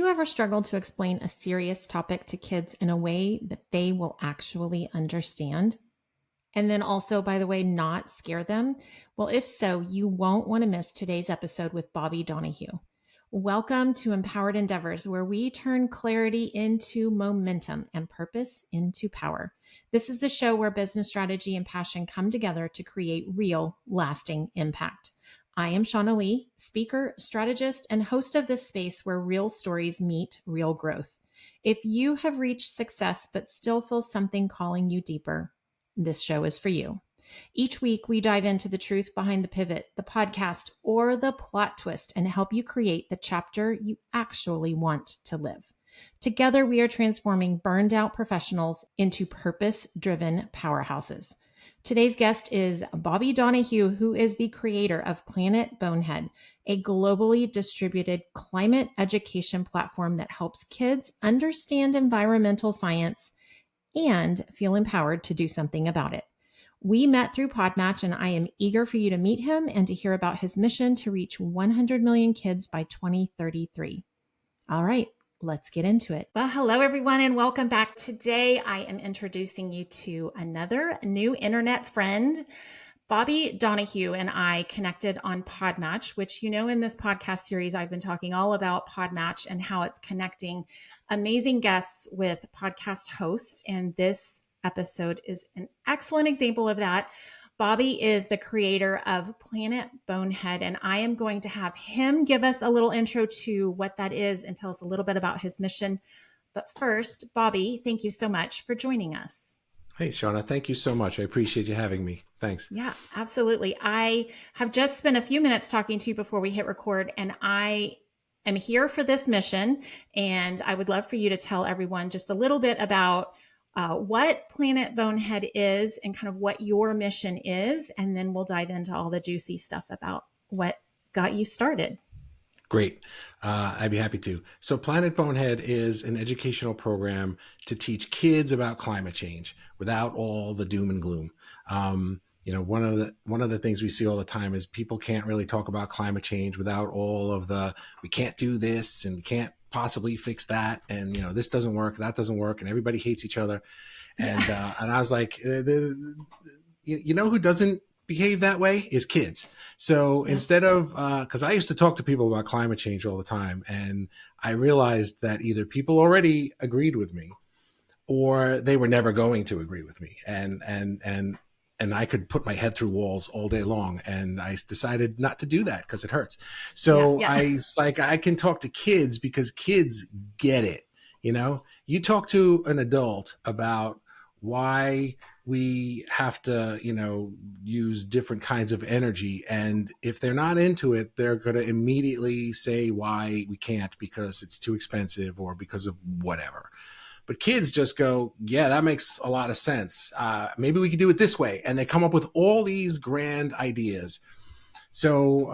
you ever struggled to explain a serious topic to kids in a way that they will actually understand? And then also, by the way, not scare them? Well, if so, you won't want to miss today's episode with Bobby Donohue. Welcome to Empowered Endeavors, where we turn clarity into momentum and purpose into power. This is the show where business strategy and passion come together to create real, lasting impact. I am Shaunna Lee, speaker, strategist, and host of this space where real stories meet real growth. If you have reached success but still feel something calling you deeper, this show is for you. Each week, we dive into the truth behind the pivot, the podcast, or the plot twist and help you create the chapter you actually want to live. Together, we are transforming burned out professionals into purpose-driven powerhouses. Today's guest is Bobby Donohue, who is the creator of Planet Bonehead, a globally distributed climate education platform that helps kids understand environmental science and feel empowered to do something about it. We met through Podmatch, and I am eager for you to meet him and to hear about his mission to reach 100 million kids by 2033. All right, let's get into it. Well, hello, everyone, and welcome back. Today, I am introducing you to another new internet friend. Bobby Donohue and I connected on Podmatch, which, in this podcast series, I've been talking all about Podmatch and how it's connecting amazing guests with podcast hosts. And this episode is an excellent example of that. Bobby is the creator of Planet Bonehead, and I am going to have him give us a little intro to what that is and tell us a little bit about his mission. But first, Bobby, thank you so much for joining us. Hey, Shaunna, thank you so much. I appreciate you having me. Thanks. Yeah, absolutely. I have just spent a few minutes talking to you before we hit record, and I am here for this mission. And I would love for you to tell everyone just a little bit about what Planet Bonehead is and kind of what your mission is. And then we'll dive into all the juicy stuff about what got you started. Great. I'd be happy to. So Planet Bonehead is an educational program to teach kids about climate change without all the doom and gloom. One of the things we see all the time is people can't really talk about climate change without all of the, we can't do this and we can't possibly fix that. And, this doesn't work, that doesn't work. And everybody hates each other. And, and I was like, who doesn't behave that way is kids. So instead of, because I used to talk to people about climate change all the time, and I realized that either people already agreed with me or they were never going to agree with me. And I could put my head through walls all day long. And I decided not to do that because it hurts. So I can talk to kids because kids get it. You talk to an adult about why we have to, use different kinds of energy. And if they're not into it, they're going to immediately say why we can't because it's too expensive or because of whatever. But kids just go, yeah, that makes a lot of sense. Maybe we could do it this way. And they come up with all these grand ideas. So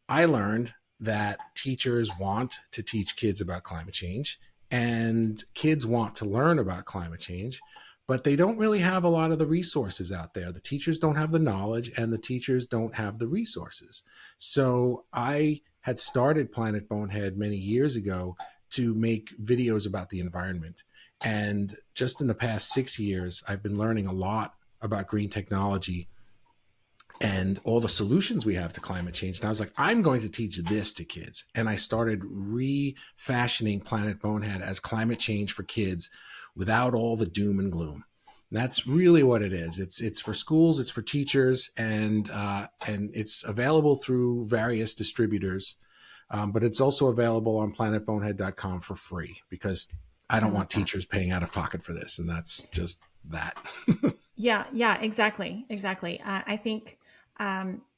I learned that teachers want to teach kids about climate change. And kids want to learn about climate change, but they don't really have a lot of the resources out there. The teachers don't have the knowledge and the teachers don't have the resources. So I had started Planet Bonehead many years ago to make videos about the environment. And just in the past 6 years, I've been learning a lot about green technology and all the solutions we have to climate change. And I was like, I'm going to teach this to kids. And I started refashioning Planet Bonehead as climate change for kids without all the doom and gloom. And that's really what it is. It's for schools, it's for teachers, and it's available through various distributors. But it's also available on planetbonehead.com for free because I don't want teachers paying out of pocket for this. And that's just that. Yeah, exactly. I think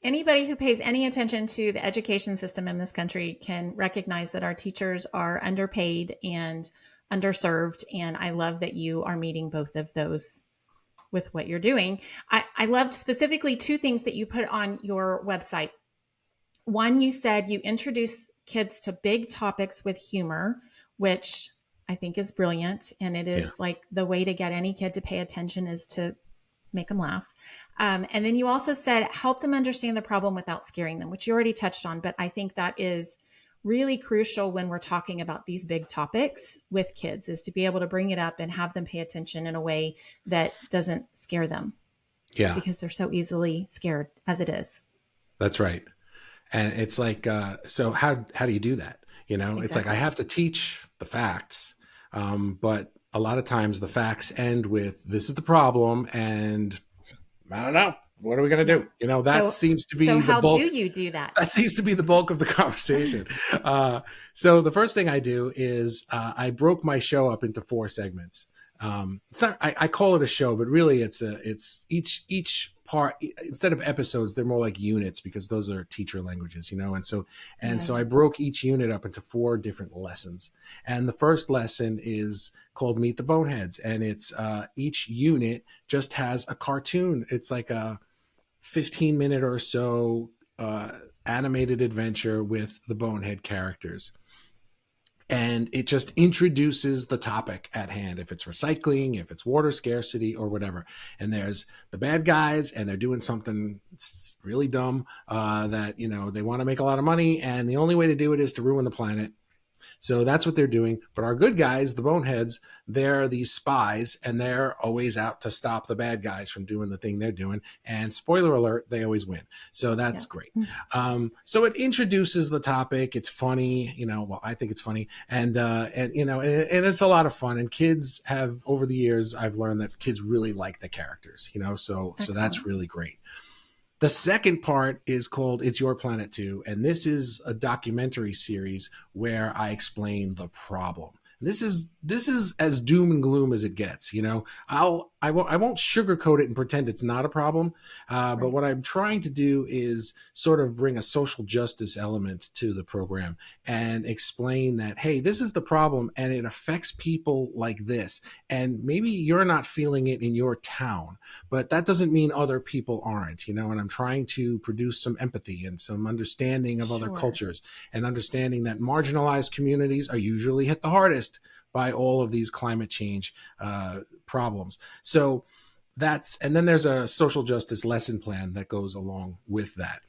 anybody who pays any attention to the education system in this country can recognize that our teachers are underpaid and underserved. And I love that you are meeting both of those with what you're doing. I loved specifically two things that you put on your website. One, you said you introduce kids to big topics with humor, which I think is brilliant. And it is like the way to get any kid to pay attention is to make them laugh. And then you also said, help them understand the problem without scaring them, which you already touched on. But I think that is really crucial when we're talking about these big topics with kids, is to be able to bring it up and have them pay attention in a way that doesn't scare them, Yeah, because they're so easily scared as it is. that's right. And it's like, so how do you do that? You know, it's like I Exactly. have to teach the facts, but a lot of times the facts end with this is the problem, and I don't know, what are we going to Yeah. do? You know, that So seems to so be the how do bulk. you do that? That seems to be the bulk of the conversation. So the first thing I do is I broke my show up into 4 segments. It's not, I call it a show, but really it's each part, instead of episodes, they're more like units, because those are teacher languages, you know? And so I Yeah. broke each unit up into 4 different lessons. And the first lesson is called Meet the Boneheads. And it's each unit just has a cartoon. It's like a 15-minute or so animated adventure with the Bonehead characters. And it just introduces the topic at hand, if it's recycling, if it's water scarcity, or whatever. And there's the bad guys, and they're doing something really dumb, that, you know, they want to make a lot of money, and the only way to do it is to ruin the planet. So that's what they're doing. But our good guys, the Boneheads, they're these spies, and they're always out to stop the bad guys from doing the thing they're doing. And spoiler alert, they always win. So that's Yeah. great. So it introduces the topic. It's funny, you know. Well, I think it's funny, and you know, and it's a lot of fun. And kids have, over the years, I've learned that kids really like the characters, you know. So that's Excellent. really great. The second part is called It's Your Planet Too. And this is a documentary series where I explain the problem. This is as doom and gloom as it gets. You know, I won't sugarcoat it and pretend it's not a problem. But Right. what I'm trying to do is sort of bring a social justice element to the program and explain that, hey, this is the problem, and it affects people like this. And maybe you're not feeling it in your town, but that doesn't mean other people aren't, you know. And I'm trying to produce some empathy and some understanding of other Sure. cultures, and understanding that marginalized communities are usually hit the hardest by all of these climate change problems. So and then there's a social justice lesson plan that goes along with that.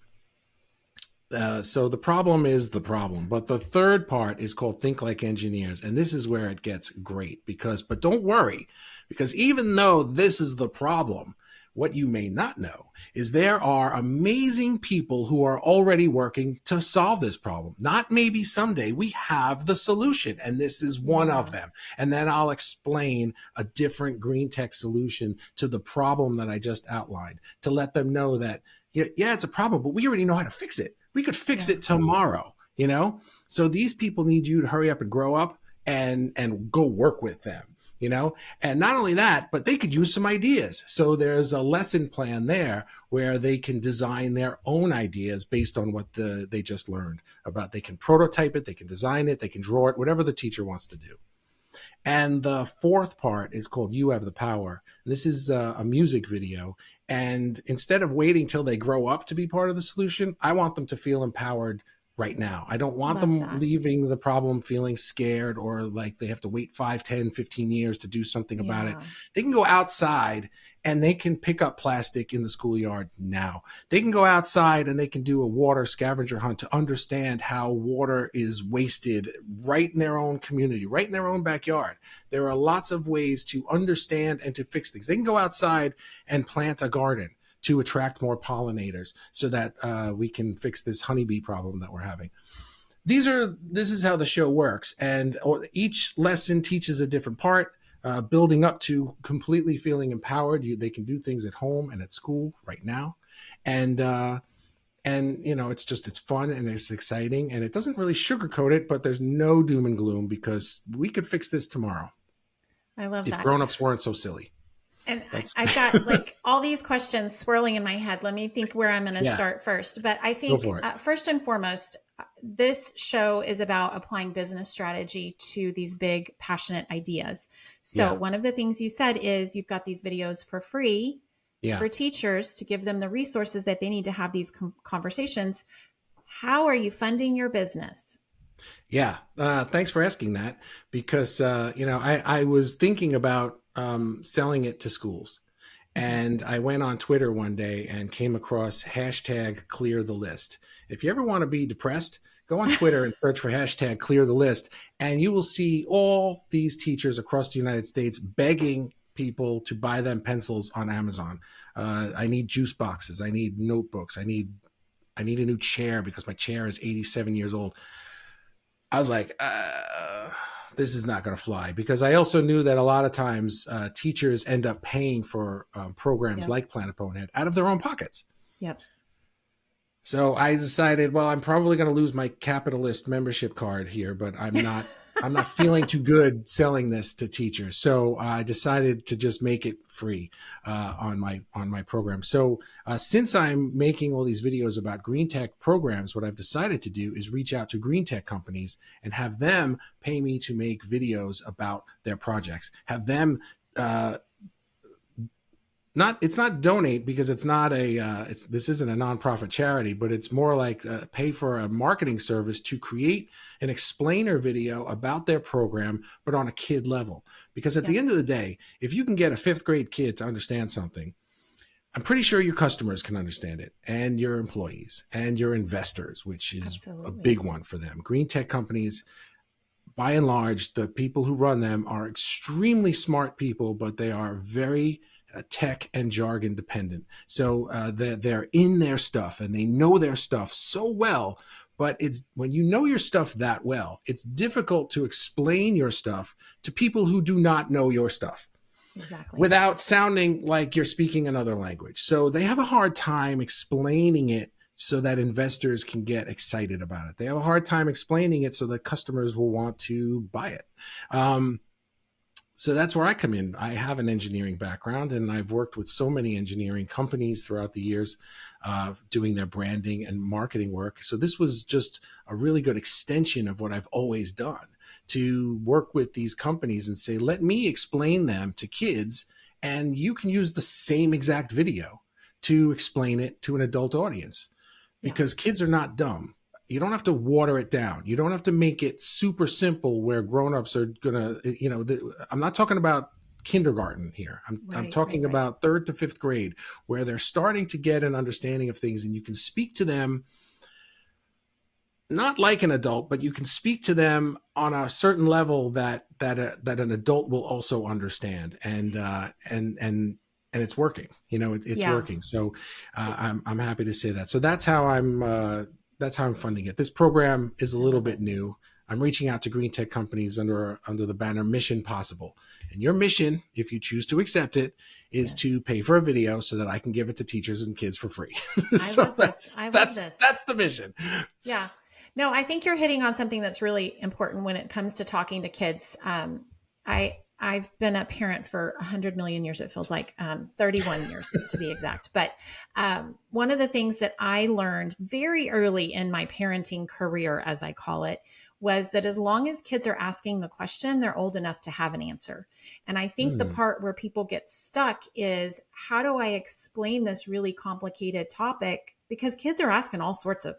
So the problem is the problem, but the third part is called Think Like Engineers. And this is where it gets great, but don't worry, because even though this is the problem, what you may not know is there are amazing people who are already working to solve this problem. Not maybe someday, we have the solution, and this is one of Yeah. them. And then I'll explain a different green tech solution to the problem that I just outlined, to let them know that, yeah, it's a problem, but we already know how to fix it. We could fix Yeah. it tomorrow, you know? So these people need you to hurry up and grow up and go work with them, you know? And not only that, but they could use some ideas. So there's a lesson plan there where they can design their own ideas based on what they just learned about. They can prototype it, they can design it, they can draw it, whatever the teacher wants to do. And the fourth part is called You Have the Power. This is a music video. And instead of waiting till they grow up to be part of the solution, I want them to feel empowered right now. I don't want Love them that. leaving the problem feeling scared or like they have to wait 5, 10, 15 years to do something about it. Yeah. They can go outside and they can pick up plastic in the schoolyard now. They can go outside and they can do a water scavenger hunt to understand how water is wasted right in their own community, right in their own backyard. There are lots of ways to understand and to fix things. They can go outside and plant a garden to attract more pollinators so that we can fix this honeybee problem that we're having. This is how the show works, and each lesson teaches a different part, building up to completely feeling empowered. They can do things at home and at school right now, and you know, it's fun and it's exciting, and it doesn't really sugarcoat it, but there's no doom and gloom because we could fix this tomorrow I love if that. grown-ups weren't so silly. And That's I've got like all these questions swirling in my head. Let me think where I'm going to yeah, start first. But I go think for it. first and foremost, this show is about applying business strategy to these big, passionate ideas. So, Yeah, one of the things you said is you've got these videos for free yeah. for teachers to give them the resources that they need to have these conversations. How are you funding your business? Yeah, thanks for asking that, because you know, I was thinking about selling it to schools, Mm-hmm. and I went on Twitter one day and came across hashtag clear the list. If you ever want to be depressed, Go on Twitter and search for hashtag clear the list, and you will see all these teachers across the United States begging people to buy them pencils on Amazon. I need juice boxes. I need notebooks. I need a new chair because my chair is 87 years old. I was like, this is not going to fly, because I also knew that a lot of times teachers end up paying for programs Yep. like Planet Bonehead out of their own pockets. Yep. So I decided, well, I'm probably going to lose my capitalist membership card here, but I'm not feeling too good selling this to teachers. So I decided to just make it free on my program. So since I'm making all these videos about green tech programs, what I've decided to do is reach out to green tech companies and have them pay me to make videos about their projects. Have them it's not donate, because it's not this isn't a nonprofit charity, but it's more like pay for a marketing service to create an explainer video about their program, but on a kid level. Because at the end of the day, if you can get a 5th grade kid to understand something, I'm pretty sure your customers can understand it, and your employees and your investors, which is Absolutely. a big one for them. Green tech companies, by and large, the people who run them are extremely smart people, but they are very tech and jargon dependent. So they're in their stuff and they know their stuff so well. But it's when you know your stuff that well, it's difficult to explain your stuff to people who do not know your stuff. Exactly. Without sounding like you're speaking another language. So they have a hard time explaining it so that investors can get excited about it. They have a hard time explaining it so that customers will want to buy it. So that's where I come in. I have an engineering background, and I've worked with so many engineering companies throughout the years doing their branding and marketing work. So this was just a really good extension of what I've always done, to work with these companies and say, let me explain them to kids, and you can use the same exact video to explain it to an adult audience, because kids are not dumb. You don't have to water it down. You don't have to make it super simple where grownups are going to, I'm not talking about kindergarten here. I'm talking about 3rd to 5th grade, where they're starting to get an understanding of things, and you can speak to them not like an adult, but you can speak to them on a certain level that an adult will also understand, and it's working. It's working. So I'm happy to say that. So that's how I'm funding it. This program is a little bit new. I'm reaching out to green tech companies under the banner Mission Possible. And your mission, if you choose to accept it, is to pay for a video so that I can give it to teachers and kids for free. So that's the mission. Yeah. No, I think you're hitting on something that's really important when it comes to talking to kids. I've been a parent for 100 million years, it feels like, 31 years to be exact. But one of the things that I learned very early in my parenting career, as I call it, was that as long as kids are asking the question, they're old enough to have an answer. And I think the part where people get stuck is, how do I explain this really complicated topic? Because kids are asking all sorts of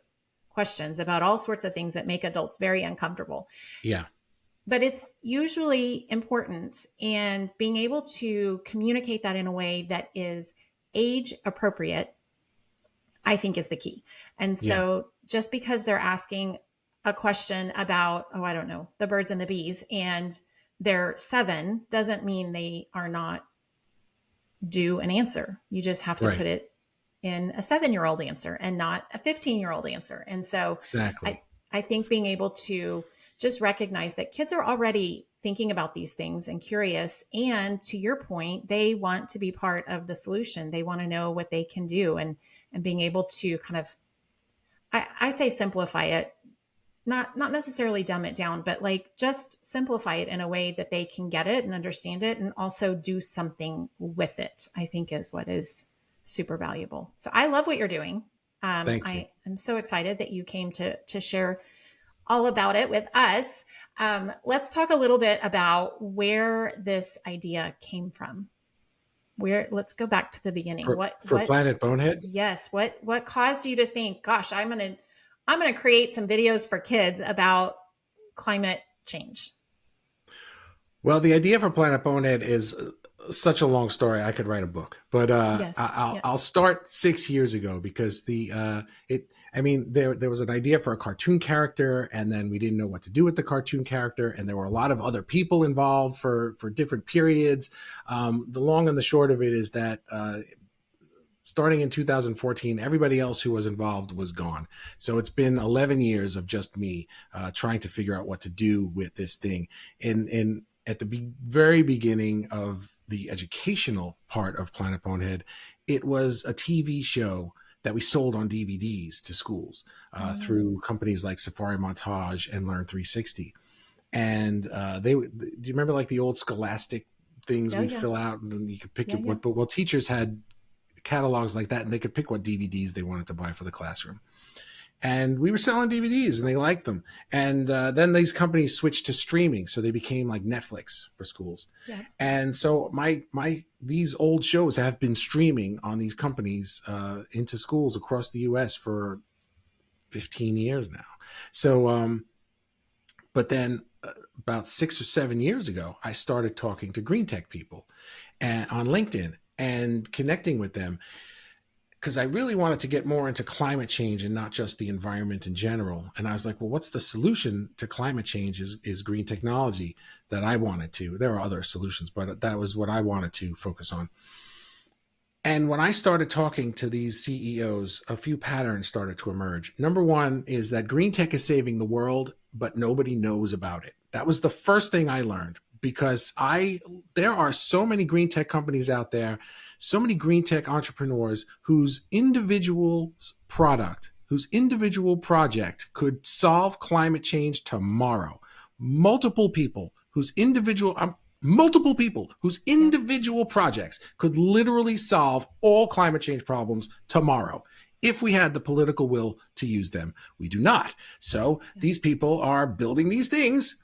questions about all sorts of things that make adults very uncomfortable. Yeah. But it's usually important, and being able to communicate that in a way that is age appropriate, I think, is the key. And so just because they're asking a question about, I don't know, the birds and the bees, and they're 7, doesn't mean they are not due an answer. You just have to put it in a 7-year-old answer and not a 15-year-old answer. And so I think being able to just recognize that kids are already thinking about these things and curious. And to your point, they want to be part of the solution. They want to know what they can do, and being able to kind of, I say simplify it, not necessarily dumb it down, but like just simplify it in a way that they can get it and understand it, and also do something with it, I think is what is super valuable. So I love what you're doing. Thank you. I am so excited that you came to share all about it with us. Let's talk a little bit about where this idea came from. Let's go back to the beginning. For Planet Bonehead? Yes. What caused you to think, gosh, I'm going to create some videos for kids about climate change? Well, the idea for Planet Bonehead is such a long story. I could write a book, but Yes. I'll Yes. start 6 years ago because it. I mean, there was an idea for a cartoon character, and then we didn't know what to do with the cartoon character, and there were a lot of other people involved for different periods. The long and the short of it is that starting in 2014, everybody else who was involved was gone. So it's been 11 years of just me trying to figure out what to do with this thing. And at the very beginning of the educational part of Planet Bonehead, it was a TV show that we sold on DVDs to schools Mm. through companies like Safari Montage and Learn 360. And do you remember like the old Scholastic things Oh, we'd yeah. fill out and you could pick Yeah. your Yeah. what? But well, teachers had catalogs like that, and they could pick what DVDs they wanted to buy for the classroom. And we were selling DVDs, and they liked them. And then these companies switched to streaming, so they became like Netflix for schools. Yeah. And so these old shows have been streaming on these companies into schools across the U.S. for 15 years now. So, but then about 6 or 7 years ago, I started talking to green tech people and on LinkedIn and connecting with them because I really wanted to get more into climate change and not just the environment in general. And I was like, well, what's the solution to climate change is green technology that I wanted to. There are other solutions, but that was what I wanted to focus on. And when I started talking to these CEOs, a few patterns started to emerge. Number one is that green tech is saving the world, but nobody knows about it. That was the first thing I learned because there are so many green tech companies out there, so many green tech entrepreneurs whose individual product, whose individual project could solve climate change tomorrow. Multiple people whose individual multiple people whose Yeah. individual projects could literally solve all climate change problems tomorrow if we had the political will to use them. We do not. So Yeah. these people are building these things.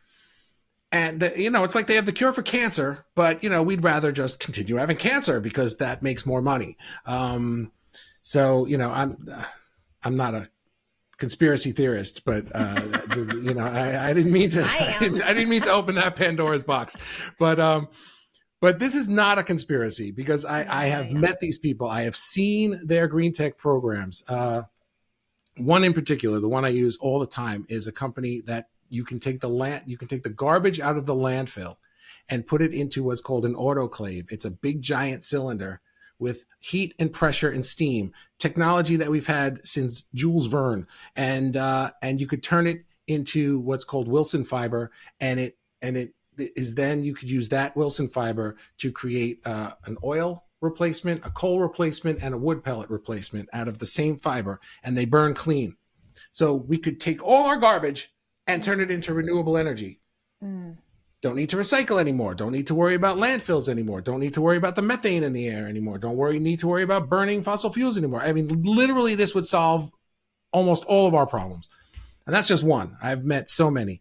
And, it's like they have the cure for cancer, but, we'd rather just continue having cancer because that makes more money. So, I'm not a conspiracy theorist, but I didn't mean to. I I am. didn't mean to open that Pandora's box, but this is not a conspiracy because I Yeah. Yeah. have Yeah. met these people. I have seen their green tech programs. One in particular, the one I use all the time, is a company that you can take the garbage out of the landfill and put it into what's called an autoclave. It's a big giant cylinder with heat and pressure and steam, technology that we've had since Jules Verne, and you could turn it into what's called Wilson fiber, and it is then you could use that Wilson fiber to create an oil replacement, a coal replacement, and a wood pellet replacement out of the same fiber, and they burn clean. So we could take all our garbage and turn it into renewable energy. Mm. Don't need to recycle anymore. Don't need to worry about landfills anymore. Don't need to worry about the methane in the air anymore. Need to worry about burning fossil fuels anymore. I mean, literally, this would solve almost all of our problems. And that's just one. I've met so many.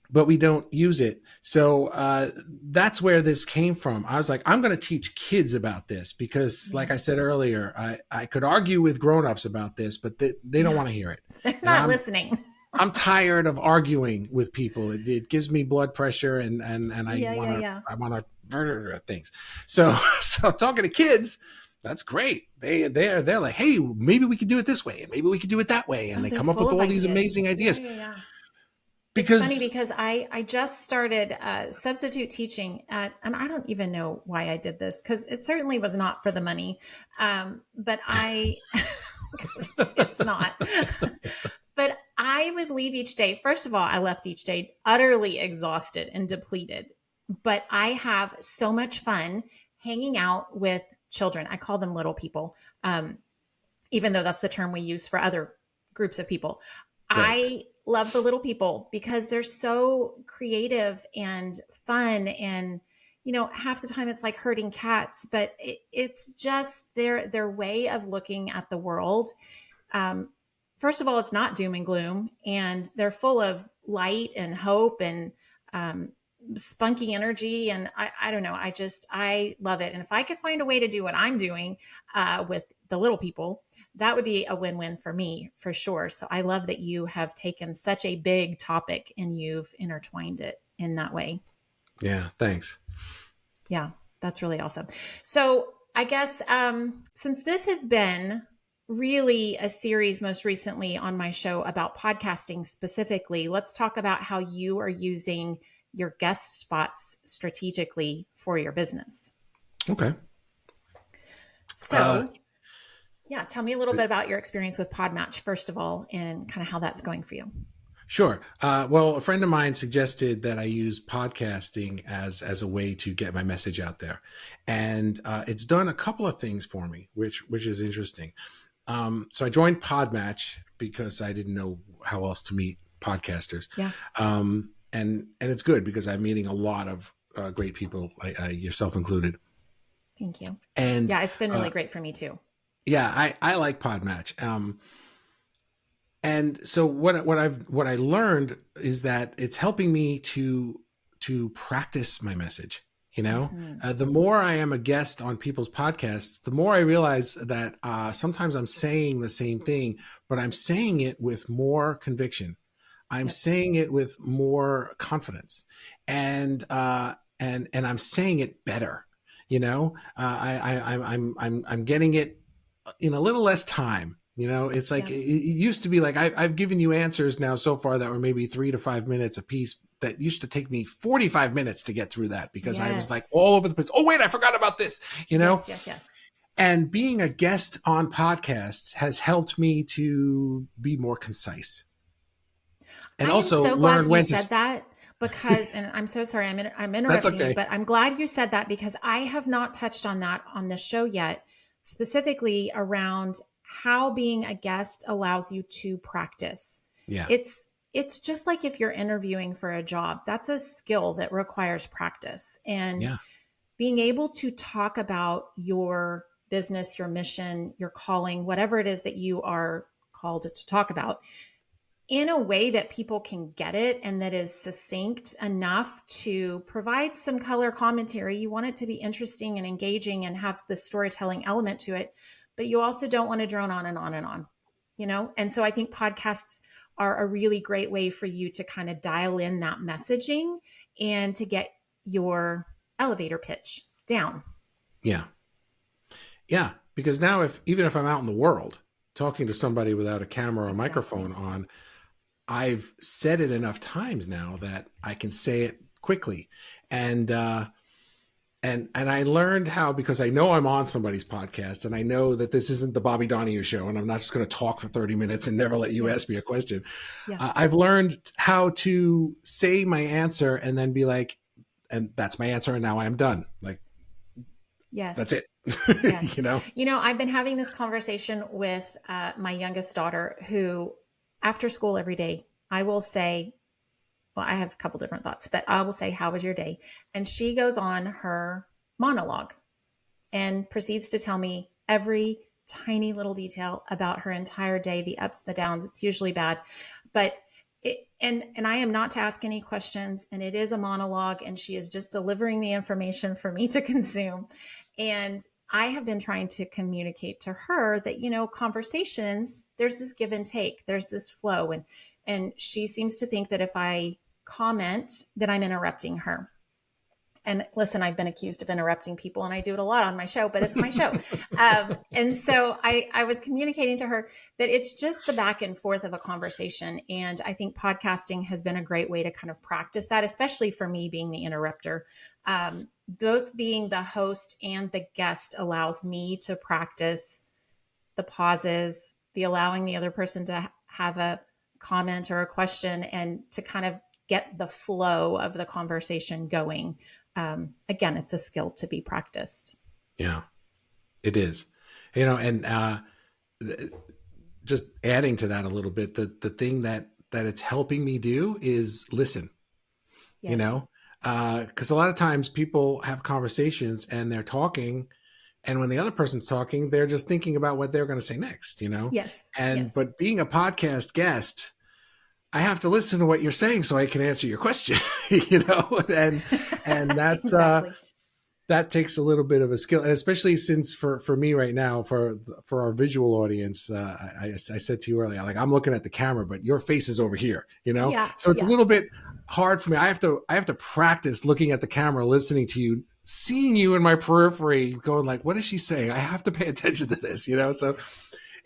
But we don't use it. So that's where this came from. I was like, I'm going to teach kids about this because, like Yeah. I said earlier, I could argue with grown-ups about this, but they don't Yeah. want to hear it. They're And not listening. I'm tired of arguing with people. It gives me blood pressure, and Yeah. Yeah. Yeah. I want to things. So so talking to kids, that's great. They're like, hey, maybe we could do it this way, and maybe we could do it that way, and Oh, they they're come up full with of all these ideas. amazing Yeah. ideas Yeah. Yeah. It's funny because because I just started substitute teaching and I don't even know why I did this because it certainly was not for the money. But it's not. But I would leave each day. First of all, I left each day utterly exhausted and depleted. But I have so much fun hanging out with children. I call them little people, even though that's the term we use for other groups of people. right. I love the little people because they're so creative and fun and half the time it's like herding cats, but it's just their way of looking at the world. um, First of all, it's not doom and gloom, and they're full of light and hope and um, spunky energy. And I don't know, I love it. And if I could find a way to do what I'm doing with the little people, that would be a win-win for me for sure. So I love that you have taken such a big topic and you've intertwined it in that way. Yeah, thanks. Yeah, that's really awesome. So I guess since this has been really a series most recently on my show about podcasting specifically, let's talk about how you are using your guest spots strategically for your business. Okay. Uh, So, yeah, tell me a little bit about your experience with Podmatch, first of all, and kind of how that's going for you. Sure. Well, a friend of mine suggested that I use podcasting as a way to get my message out there, and it's done a couple of things for me, which is interesting. So I joined Podmatch because I didn't know how else to meet podcasters, Yeah, and it's good because I'm meeting a lot of great people, yourself included. thank you. And Yeah, it's been really great for me too. yeah, I like Podmatch. And so what I learned is that it's helping me to practice my message. Mm-hmm. The more I am a guest on people's podcasts, the more I realize that sometimes I'm saying the same thing, but I'm saying it with more conviction. I'm Yep. saying it with more confidence, and I'm saying it better. I'm getting it in a little less time. It's like Yeah. it used to be like I've given you answers now so far that were maybe 3 to 5 minutes a piece. That used to take me 45 minutes to get through that because I was Yes. like all over the place. Oh, wait, I forgot about this, Yes. Yes. Yes. and being a guest on podcasts has helped me to be more concise and I am also so learn glad you when to. said that because, and I'm so sorry, I'm That's interrupting you, okay. but I'm glad you said that because I have not touched on that on the show yet, specifically around how being a guest allows you to practice. Yeah. It's just like if you're interviewing for a job, that's a skill that requires practice. And Yeah. being able to talk about your business, your mission, your calling, whatever it is that you are called to talk about in a way that people can get it and that is succinct enough to provide some color commentary. You want it to be interesting and engaging and have the storytelling element to it, but you also don't want to drone on and on and on, And so I think podcasts are a really great way for you to kind of dial in that messaging and to get your elevator pitch down. Yeah. Yeah. Because now, even if I'm out in the world talking to somebody without a camera or Exactly. microphone on, I've said it enough times now that I can say it quickly. And I learned how, because I know I'm on somebody's podcast and I know that this isn't the Bobby Donohue show and I'm not just going to talk for 30 minutes and never let you Yeah. ask me a question. Yeah. I've learned how to say my answer and then be like, and that's my answer. And now I'm done. Like, that's Yes. it. Yes. you know? I've been having this conversation with my youngest daughter who, after school every day, I will say, well, I have a couple different thoughts, but I will say, how was your day? And she goes on her monologue and proceeds to tell me every tiny little detail about her entire day, the ups, the downs. It's usually bad, but and I am not to ask any questions, and it is a monologue, and she is just delivering the information for me to consume. And I have been trying to communicate to her that conversations, there's this give and take, there's this flow, and she seems to think that if I comment that I'm interrupting her. And listen, I've been accused of interrupting people, and I do it a lot on my show, but it's my show. And so I was communicating to her that it's just the back and forth of a conversation. And I think podcasting has been a great way to kind of practice that, especially for me being the interrupter. Both being the host and the guest allows me to practice the pauses, the allowing the other person to have a comment or a question, and to kind of get the flow of the conversation going. Again, it's a skill to be practiced. Yeah, it is. And just adding to that a little bit, the thing that it's helping me do is listen. you Yes. know because a lot of times people have conversations and they're talking, and when the other person's talking, they're just thinking about what they're going to say next. Yes. And Yes. but being a podcast guest, I have to listen to what you're saying so I can answer your question. And that's Exactly. that takes a little bit of a skill, and especially since for me right now, for our visual audience, I said to you earlier, like, I'm looking at the camera, but your face is over here. Yeah. So it's a Yeah. little bit hard for me. I have to practice looking at the camera, listening to you, seeing you in my periphery going like, what is she saying? I have to pay attention to this, So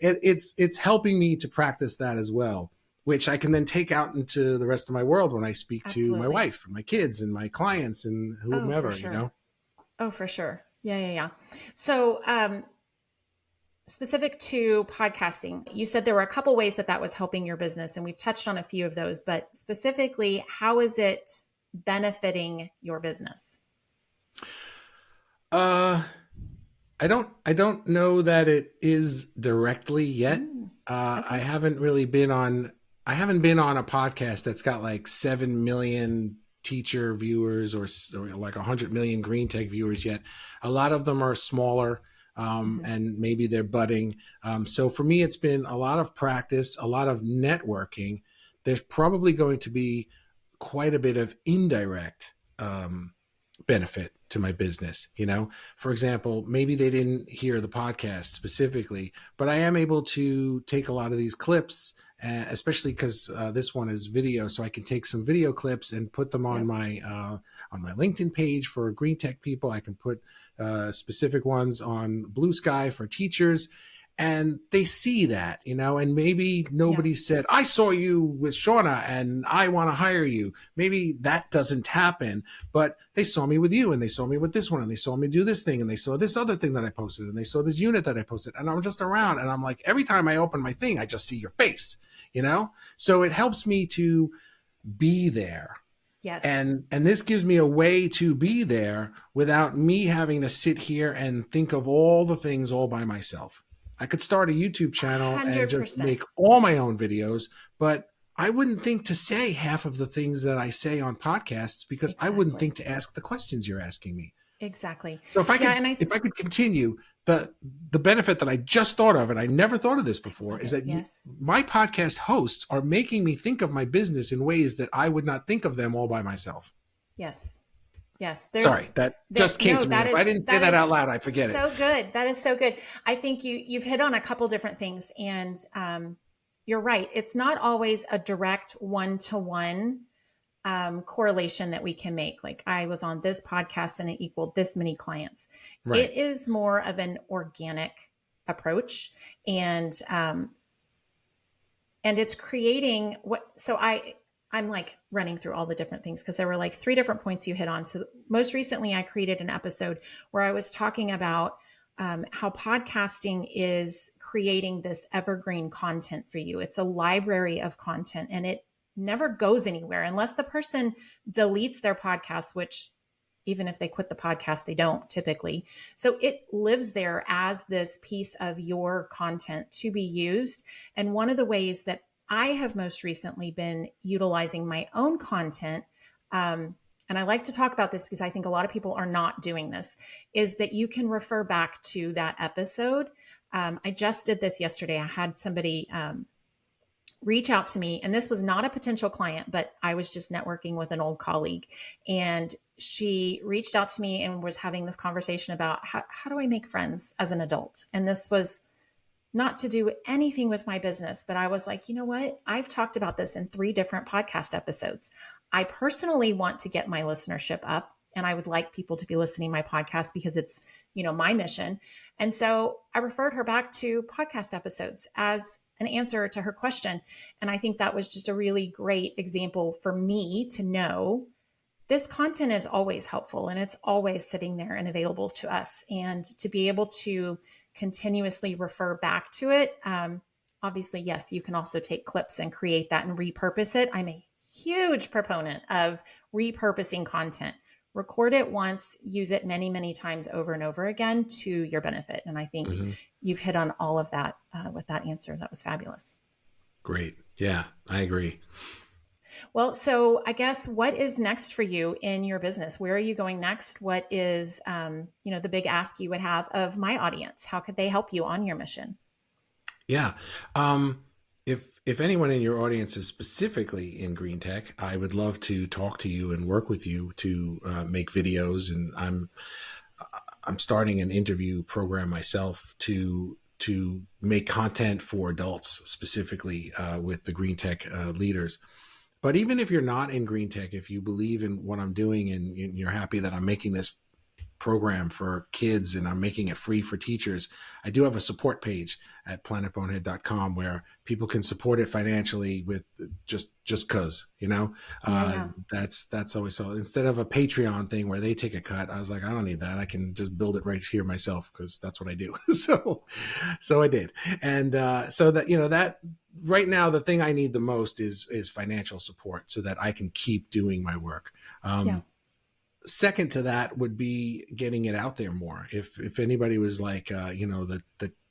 it's helping me to practice that as well, which I can then take out into the rest of my world when I speak to my Absolutely. wife and my kids and my clients and Oh, for whomever. sure. Oh, for sure. Yeah, yeah, yeah. So, specific to podcasting, you said there were a couple ways that was helping your business, and we've touched on a few of those, but specifically, how is it benefiting your business? Uh, I don't know that it is directly yet. I Okay. haven't really been on. I haven't been on a podcast that's got like 7 million teacher viewers or like 100 million green tech viewers yet. A lot of them are smaller, Mm-hmm. and maybe they're budding. So for me, it's been a lot of practice, a lot of networking. There's probably going to be quite a bit of indirect benefit to my business. For example, maybe they didn't hear the podcast specifically, but I am able to take a lot of these clips, especially because this one is video, so I can take some video clips and put them Yep. on my LinkedIn page for green tech people. I can put specific ones on Blue Sky for teachers, and they see that, and maybe Yeah. nobody said, I saw you with Shaunna and I want to hire you. Maybe that doesn't happen, but they saw me with you and they saw me with this one and they saw me do this thing and they saw this other thing that I posted and they saw this unit that I posted, and I'm just around and I'm like, every time I open my thing, I just see your face, So it helps me to be there. Yes. And this gives me a way to be there without me having to sit here and think of all the things all by myself. I could start a YouTube channel and just 100%. make all my own videos, but I wouldn't think to say half of the things that I say on podcasts because I wouldn't Exactly. think to ask the questions you're asking me. Exactly. So if I Yeah. could And if I could continue, the benefit that I just thought of, and I never thought of this I before, love is it. that Yes. my podcast hosts are making me think of my business in ways that I would not think of them all by myself. Yes. Yes. Sorry, that There, just came no, to me. If I didn't say that that out is loud, I forget it. so good. That is so good. I think you've hit on a couple different things, and you're right. It's not always a direct one-to-one correlation that we can make. Like, I was on this podcast and it equaled this many clients. Right. It is more of an organic approach, and it's creating what. So I'm like running through all the different things because there were like three different points you hit on. So most recently, I created an episode where I was talking about how podcasting is creating this evergreen content for you. It's a library of content, and it never goes anywhere unless the person deletes their podcast, which even if they quit the podcast, they don't typically. So it lives there as this piece of your content to be used. And one of the ways that I have most recently been utilizing my own content, and I like to talk about this because I think a lot of people are not doing this, is that you can refer back to that episode. I just did this yesterday. I had somebody reach out to me, and this was not a potential client, but I was just networking with an old colleague, and she reached out to me and was having this conversation about how do I make friends as an adult. And this was not to do anything with my business, but I was like, you know what? I've talked about this in 3 different podcast episodes. I personally want to get my listenership up, and I would like people to be listening to my podcast because it's, my mission. And so I referred her back to podcast episodes as an answer to her question. And I think that was just a really great example for me to know this content is always helpful and it's always sitting there and available to us. And to be able to continuously refer back to it, obviously, yes, you can also take clips and create that and repurpose it. I'm a huge proponent of repurposing content. Record it once, use it many, many times over and over again to your benefit. And I think Mm-hmm. you've hit on all of that with that answer. That was fabulous. Great. Yeah, I agree. Well, so I guess what is next for you in your business? Where are you going next? What is, the big ask you would have of my audience? How could they help you on your mission? Yeah. If anyone in your audience is specifically in green tech, I would love to talk to you and work with you to make videos. And I'm starting an interview program myself to make content for adults, specifically with the green tech leaders. But even if you're not in green tech, if you believe in what I'm doing and you're happy that I'm making this program for kids and I'm making it free for teachers, I do have a support page at planetbonehead.com where people can support it financially with just cause, you know, Yeah, yeah. that's always so. Instead of a Patreon thing where they take a cut, I was like, I don't need that. I can just build it right here myself because that's what I do. So I did, and so that that right now the thing I need the most is financial support so that I can keep doing my work. Yeah. Second to that would be getting it out there more. If anybody was like,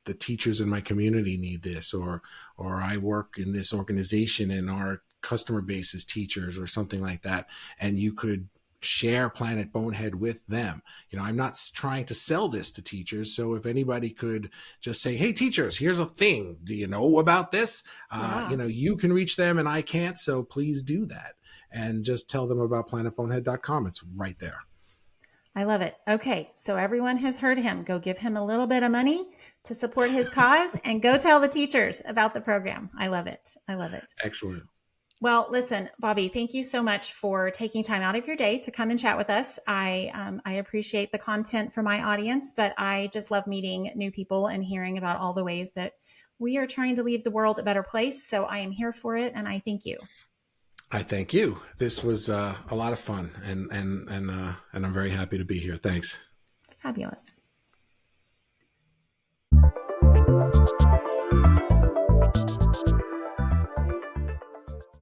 the teachers in my community need this, or I work in this organization and our customer base is teachers or something like that, and you could share Planet Bonehead with them. I'm not trying to sell this to teachers. So if anybody could just say, hey, teachers, here's a thing. Do you know about this? Yeah. You can reach them and I can't. So please do that. And just tell them about planetbonehead.com. It's right there. I love it. Okay. So everyone has heard him. Go give him a little bit of money to support his cause and go tell the teachers about the program. I love it. I love it. Excellent. Well, listen, Bobby, thank you so much for taking time out of your day to come and chat with us. I appreciate the content for my audience, but I just love meeting new people and hearing about all the ways that we are trying to leave the world a better place. So I am here for it, and I thank you. I thank you. This was a lot of fun, and I'm very happy to be here. Thanks. Fabulous.